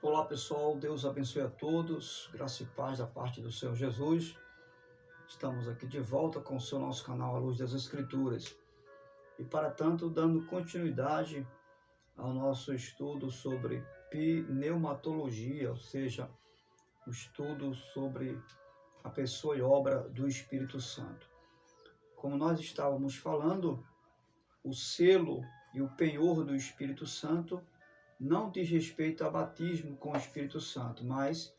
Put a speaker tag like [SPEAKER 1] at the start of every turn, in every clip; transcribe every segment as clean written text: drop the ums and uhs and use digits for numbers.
[SPEAKER 1] Olá pessoal, Deus abençoe a todos, graça e paz da parte do Senhor Jesus. Estamos aqui de volta com o seu nosso canal A Luz das Escrituras. E para tanto, dando continuidade ao nosso estudo sobre pneumatologia, ou seja, o estudo sobre a pessoa e obra do Espírito Santo. Como nós estávamos falando, o selo e o penhor do Espírito Santo não diz respeito a batismo com o Espírito Santo, mas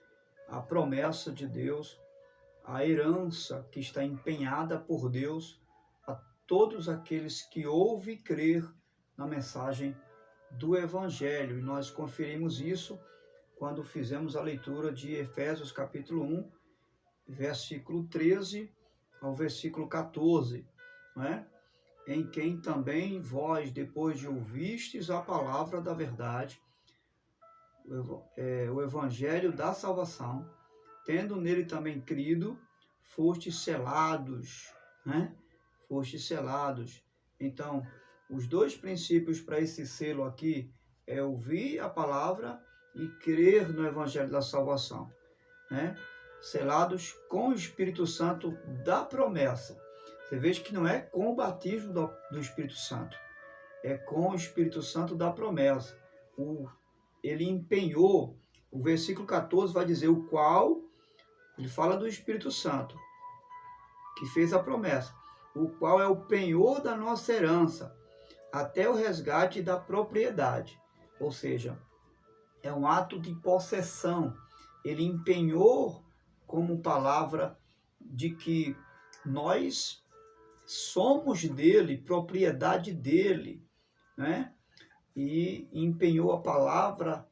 [SPEAKER 1] a promessa de Deus, a herança que está empenhada por Deus a todos aqueles que ouvem crer na mensagem do Evangelho. E nós conferimos isso quando fizemos a leitura de Efésios capítulo 1, versículo 13 ao versículo 14, né? Em quem também vós, depois de ouvistes a palavra da verdade, o evangelho da salvação, tendo nele também crido, fostes selados, né? Fostes selados. Então, os dois princípios para esse selo aqui é ouvir a palavra e crer no evangelho da salvação, né? Selados com o Espírito Santo da promessa. Você veja que não é com o batismo do Espírito Santo, é com o Espírito Santo da promessa. Ele empenhou, o versículo 14 vai dizer o qual, ele fala do Espírito Santo, que fez a promessa, o qual é o penhor da nossa herança, até o resgate da propriedade. Ou seja, é um ato de possessão. Ele empenhou como palavra de que nós somos dele, propriedade dele, né? E empenhou a palavra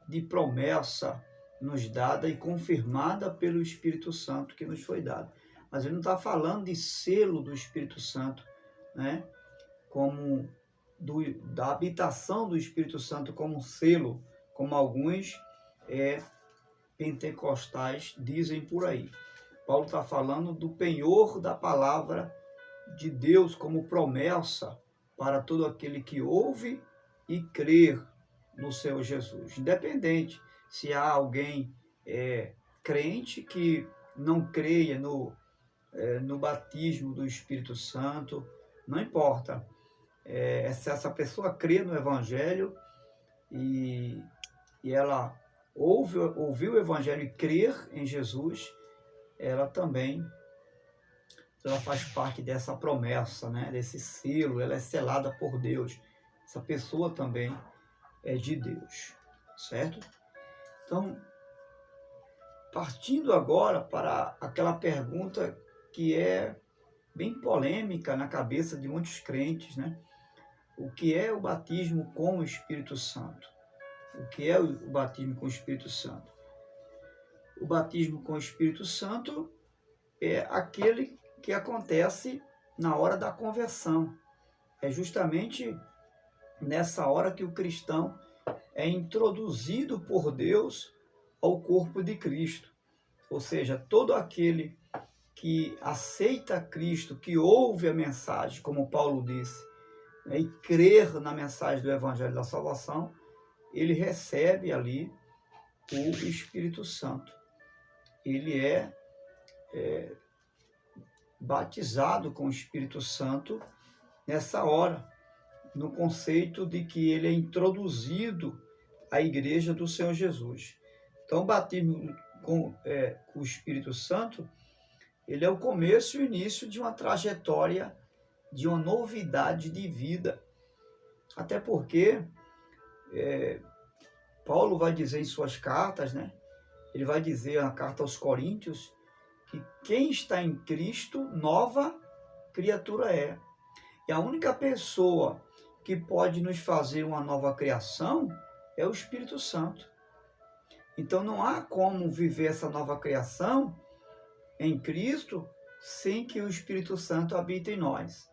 [SPEAKER 1] de promessa nos dada e confirmada pelo Espírito Santo que nos foi dado. Mas ele não está falando de selo do Espírito Santo, né? Como da habitação do Espírito Santo como selo, como alguns pentecostais dizem por aí. Paulo está falando do penhor da palavra de Deus como promessa para todo aquele que ouve e crer no Senhor Jesus. Independente se há alguém crente que não creia no batismo do Espírito Santo, não importa. Se essa pessoa crê no Evangelho e ela ouviu o Evangelho e crer em Jesus, ela faz parte dessa promessa, né? Desse selo, ela é selada por Deus. Essa pessoa também é de Deus, certo? Então, partindo agora para aquela pergunta que é bem polêmica na cabeça de muitos crentes, né? O que é o batismo com o Espírito Santo? O que é o batismo com o Espírito Santo? O batismo com o Espírito Santo é aquele que acontece na hora da conversão. É justamente nessa hora que o cristão é introduzido por Deus ao corpo de Cristo. Ou seja, todo aquele que aceita Cristo, que ouve a mensagem, como Paulo disse, né, e crer na mensagem do Evangelho da Salvação, ele recebe ali o Espírito Santo. Ele é batizado com o Espírito Santo nessa hora, no conceito de que ele é introduzido à igreja do Senhor Jesus. Então, o batismo com o Espírito Santo, ele é o começo e o início de uma trajetória, de uma novidade de vida. Até porque Paulo vai dizer em suas cartas, né? Ele vai dizer na carta aos Coríntios, que quem está em Cristo, nova criatura é. E a única pessoa que pode nos fazer uma nova criação é o Espírito Santo. Então não há como viver essa nova criação em Cristo sem que o Espírito Santo habite em nós.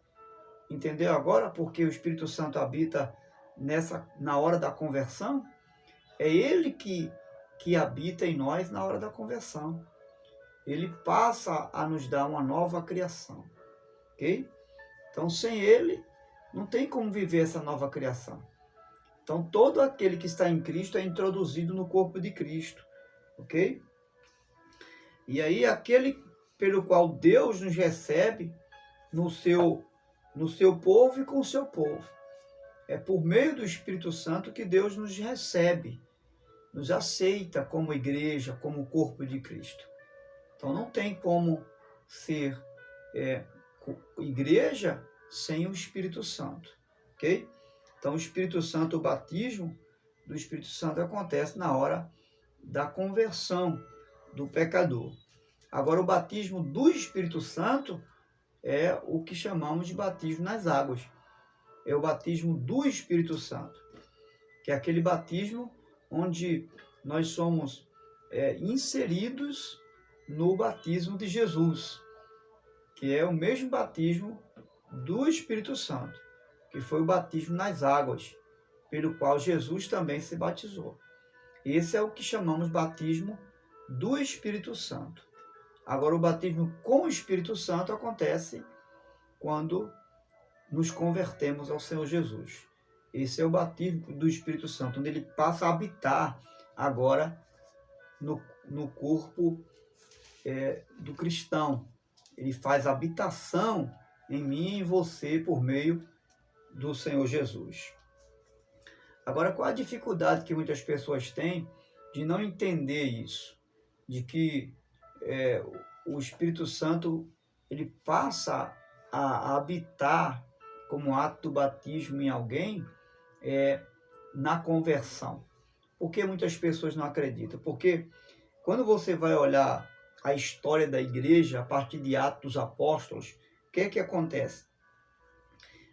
[SPEAKER 1] Entendeu agora porque o Espírito Santo habita na hora da conversão? É ele que habita em nós na hora da conversão. Ele passa a nos dar uma nova criação. Ok? Então, sem ele, não tem como viver essa nova criação. Então, todo aquele que está em Cristo é introduzido no corpo de Cristo, ok? E aí, aquele pelo qual Deus nos recebe no seu povo e com o seu povo. É por meio do Espírito Santo que Deus nos recebe, nos aceita como igreja, como corpo de Cristo. Então, não tem como ser igreja sem o Espírito Santo, ok? Então, o Espírito Santo, o batismo do Espírito Santo acontece na hora da conversão do pecador. Agora, o batismo do Espírito Santo é o que chamamos de batismo nas águas. É o batismo do Espírito Santo, que é aquele batismo onde nós somos inseridos no batismo de Jesus, que é o mesmo batismo do Espírito Santo, que foi o batismo nas águas, pelo qual Jesus também se batizou. Esse é o que chamamos batismo do Espírito Santo. Agora, o batismo com o Espírito Santo acontece quando nos convertemos ao Senhor Jesus. Esse é o batismo do Espírito Santo, onde ele passa a habitar agora no corpo do cristão. Ele faz habitação em mim e em você por meio do Senhor Jesus. Agora, qual a dificuldade que muitas pessoas têm de não entender isso? De que o Espírito Santo ele passa a habitar como ato do batismo em alguém na conversão. Por que muitas pessoas não acreditam? Porque quando você vai olhar a história da igreja a partir de Atos dos Apóstolos, o que é que acontece?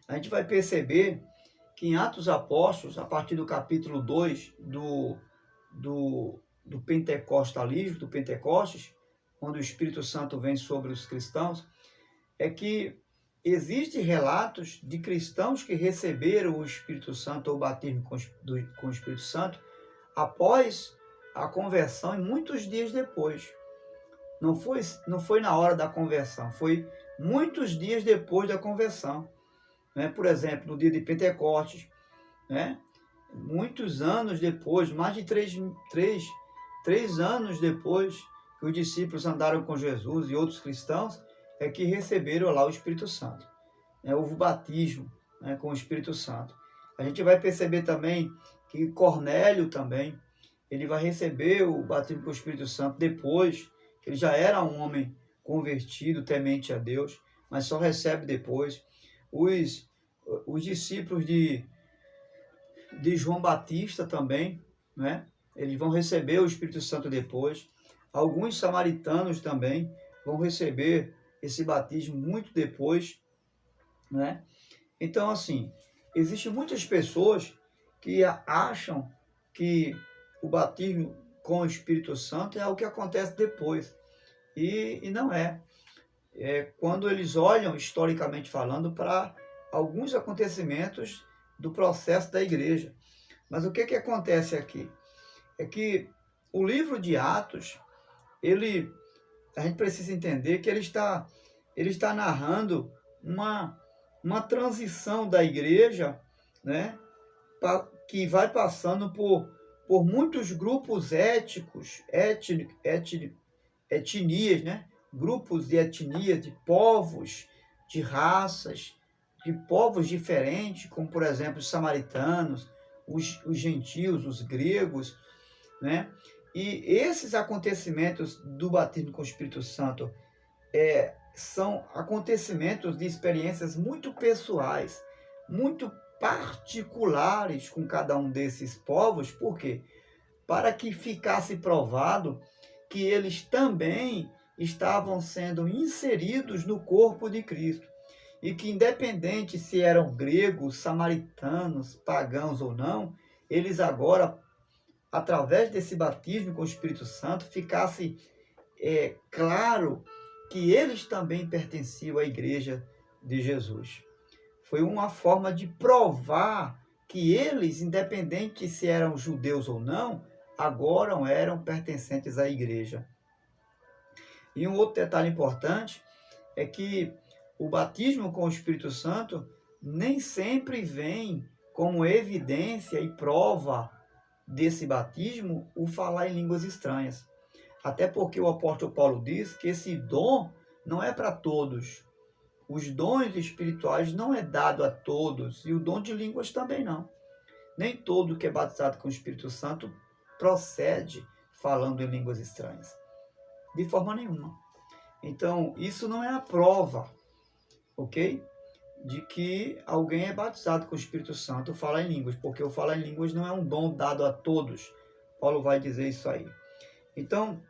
[SPEAKER 1] A gente vai perceber que em Atos dos Apóstolos, a partir do capítulo 2 do pentecostalismo, do Pentecostes, quando o Espírito Santo vem sobre os cristãos, é que existem relatos de cristãos que receberam o Espírito Santo ou o batismo com o Espírito Santo após a conversão e muitos dias depois. Não foi na hora da conversão, foi muitos dias depois da conversão. Né? Por exemplo, no dia de Pentecostes, né? Muitos anos depois, mais de três anos depois que os discípulos andaram com Jesus e outros cristãos, é que receberam lá o Espírito Santo. Houve o batismo, né, com o Espírito Santo. A gente vai perceber também que Cornélio também, ele vai receber o batismo com o Espírito Santo depois, que ele já era um homem convertido, temente a Deus, mas só recebe depois. Os discípulos de João Batista também, né, eles vão receber o Espírito Santo depois. Alguns samaritanos também vão receber esse batismo muito depois, né? Então, assim, existem muitas pessoas que acham que o batismo com o Espírito Santo é o que acontece depois. E não é. Quando eles olham, historicamente falando, para alguns acontecimentos do processo da igreja. Mas o que acontece aqui? É que o livro de Atos, a gente precisa entender que ele está narrando uma transição da igreja, né, que vai passando por muitos grupos etnias, né, grupos de etnias, de povos, de raças, de povos diferentes, como por exemplo os samaritanos, os gentios, os gregos, né? E esses acontecimentos do batismo com o Espírito Santo são acontecimentos de experiências muito pessoais, muito particulares com cada um desses povos. Por quê? Para que ficasse provado que eles também estavam sendo inseridos no corpo de Cristo. E que independente se eram gregos, samaritanos, pagãos ou não, eles agora, através desse batismo com o Espírito Santo, ficasse claro que eles também pertenciam à igreja de Jesus. Foi uma forma de provar que eles, independente se eram judeus ou não, agora eram pertencentes à igreja. E um outro detalhe importante é que o batismo com o Espírito Santo nem sempre vem como evidência e prova desse batismo o falar em línguas estranhas. Até porque o apóstolo Paulo diz que esse dom não é para todos. Os dons espirituais não é dado a todos, e o dom de línguas também não. Nem todo que é batizado com o Espírito Santo procede falando em línguas estranhas. De forma nenhuma. Então, isso não é a prova, ok? De que alguém é batizado com o Espírito Santo, fala em línguas, porque o falar em línguas não é um dom dado a todos. Paulo vai dizer isso aí. Então,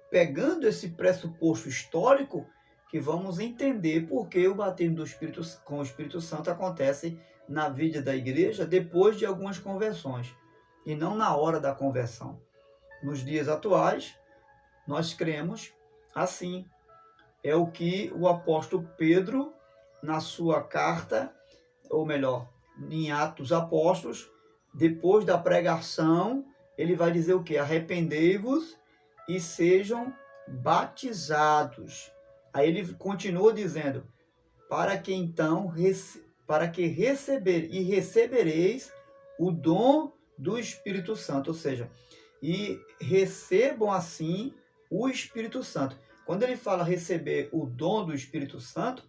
[SPEAKER 1] pegando esse pressuposto histórico que vamos entender por que o batismo com o Espírito Santo acontece na vida da igreja depois de algumas conversões, e não na hora da conversão. Nos dias atuais, nós cremos assim. É o que o apóstolo Pedro, na sua carta, ou melhor, em Atos Apóstolos, depois da pregação, ele vai dizer o quê? Arrependei-vos e sejam batizados. Aí ele continua dizendo, para que recebereis o dom do Espírito Santo, ou seja, e recebam assim o Espírito Santo. Quando ele fala receber o dom do Espírito Santo,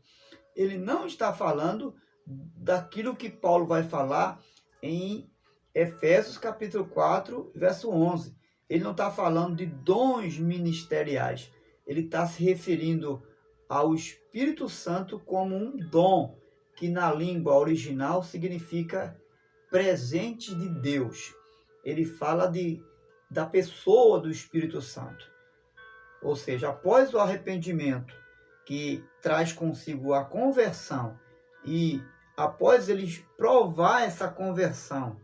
[SPEAKER 1] ele não está falando daquilo que Paulo vai falar em Efésios capítulo 4, verso 11. Ele não está falando de dons ministeriais. Ele está se referindo ao Espírito Santo como um dom, que na língua original significa presente de Deus. Ele fala da pessoa do Espírito Santo. Ou seja, após o arrependimento, que traz consigo a conversão, e após eles provar essa conversão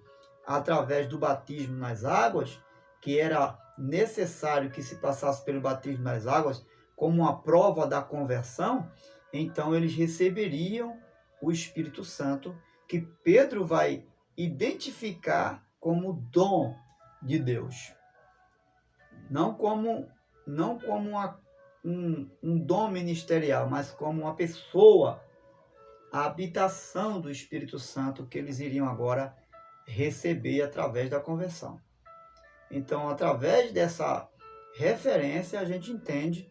[SPEAKER 1] através do batismo nas águas, que era necessário que se passasse pelo batismo nas águas como uma prova da conversão, então eles receberiam o Espírito Santo, que Pedro vai identificar como dom de Deus. Não como um dom ministerial, mas como uma pessoa, a habitação do Espírito Santo que eles iriam agora receber através da conversão. Então, através dessa referência, a gente entende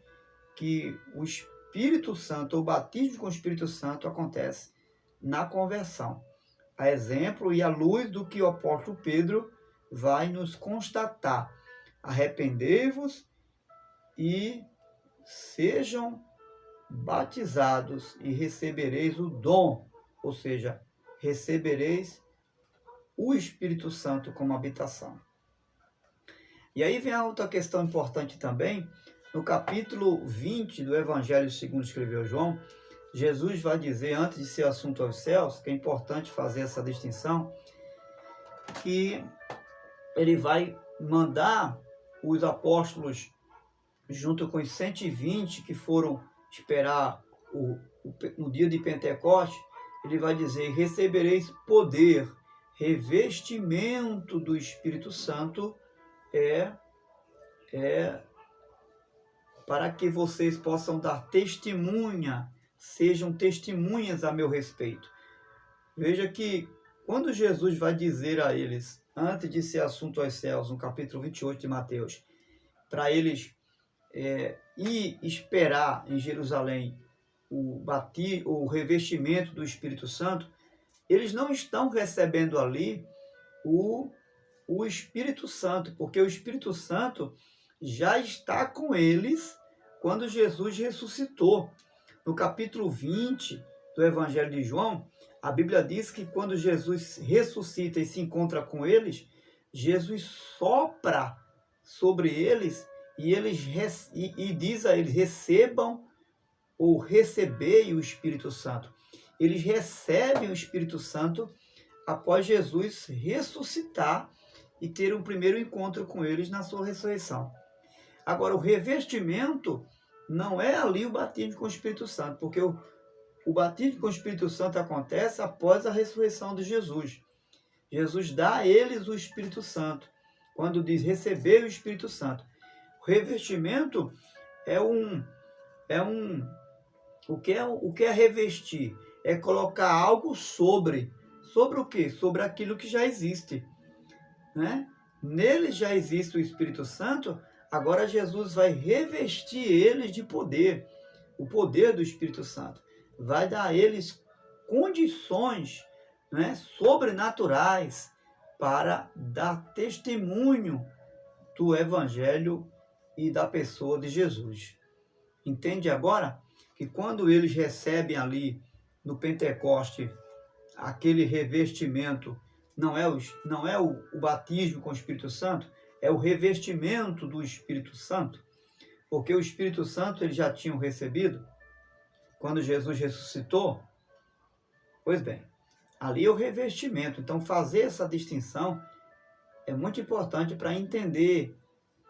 [SPEAKER 1] que o Espírito Santo, o batismo com o Espírito Santo acontece na conversão. A exemplo e à luz do que o apóstolo Pedro vai nos constatar. Arrependei-vos e sejam batizados e recebereis o dom, ou seja, recebereis o Espírito Santo como habitação. E aí vem a outra questão importante também, no capítulo 20 do Evangelho segundo escreveu João, Jesus vai dizer, antes de ser assunto aos céus, que é importante fazer essa distinção, que ele vai mandar os apóstolos, junto com os 120 que foram esperar no dia de Pentecostes, ele vai dizer, recebereis poder, revestimento do Espírito Santo, para que vocês possam dar testemunha, sejam testemunhas a meu respeito. Veja que quando Jesus vai dizer a eles, antes de ser assunto aos céus, no capítulo 28 de Mateus, para eles ir esperar em Jerusalém o revestimento do Espírito Santo, eles não estão recebendo ali o Espírito Santo, porque o Espírito Santo já está com eles quando Jesus ressuscitou. No capítulo 20 do Evangelho de João, a Bíblia diz que quando Jesus ressuscita e se encontra com eles, Jesus sopra sobre eles e diz a eles, recebam ou recebei o Espírito Santo. Eles recebem o Espírito Santo após Jesus ressuscitar e ter um primeiro encontro com eles na sua ressurreição. Agora, o revestimento não é ali o batismo com o Espírito Santo, porque o batismo com o Espírito Santo acontece após a ressurreição de Jesus. Jesus dá a eles o Espírito Santo, quando diz receber o Espírito Santo. O revestimento o que é revestir? é colocar algo sobre. Sobre o quê? Sobre aquilo que já existe, né? Nele já existe o Espírito Santo, agora Jesus vai revestir eles de poder, o poder do Espírito Santo. Vai dar a eles condições, né, sobrenaturais para dar testemunho do Evangelho e da pessoa de Jesus. Entende agora que quando eles recebem ali no Pentecoste aquele revestimento, não é o batismo com o Espírito Santo, é o revestimento do Espírito Santo, porque o Espírito Santo eles já tinham recebido quando Jesus ressuscitou. Pois bem, ali é o revestimento. Então, fazer essa distinção é muito importante para entender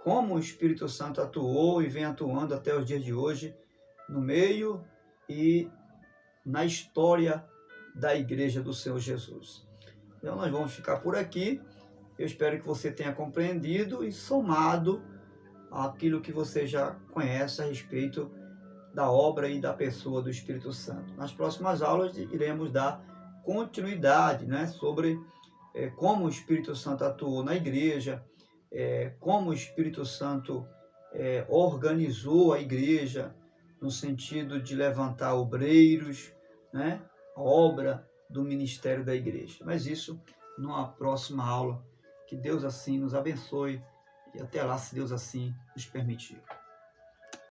[SPEAKER 1] como o Espírito Santo atuou e vem atuando até os dias de hoje no meio e na história da Igreja do Senhor Jesus. Então, nós vamos ficar por aqui. Eu espero que você tenha compreendido e somado aquilo que você já conhece a respeito da obra e da pessoa do Espírito Santo. Nas próximas aulas iremos dar continuidade, né, sobre como o Espírito Santo atuou na igreja, como o Espírito Santo organizou a igreja no sentido de levantar obreiros, né, a obra do ministério da igreja. Mas isso numa próxima aula. Que Deus assim nos abençoe e até lá, se Deus assim nos permitir.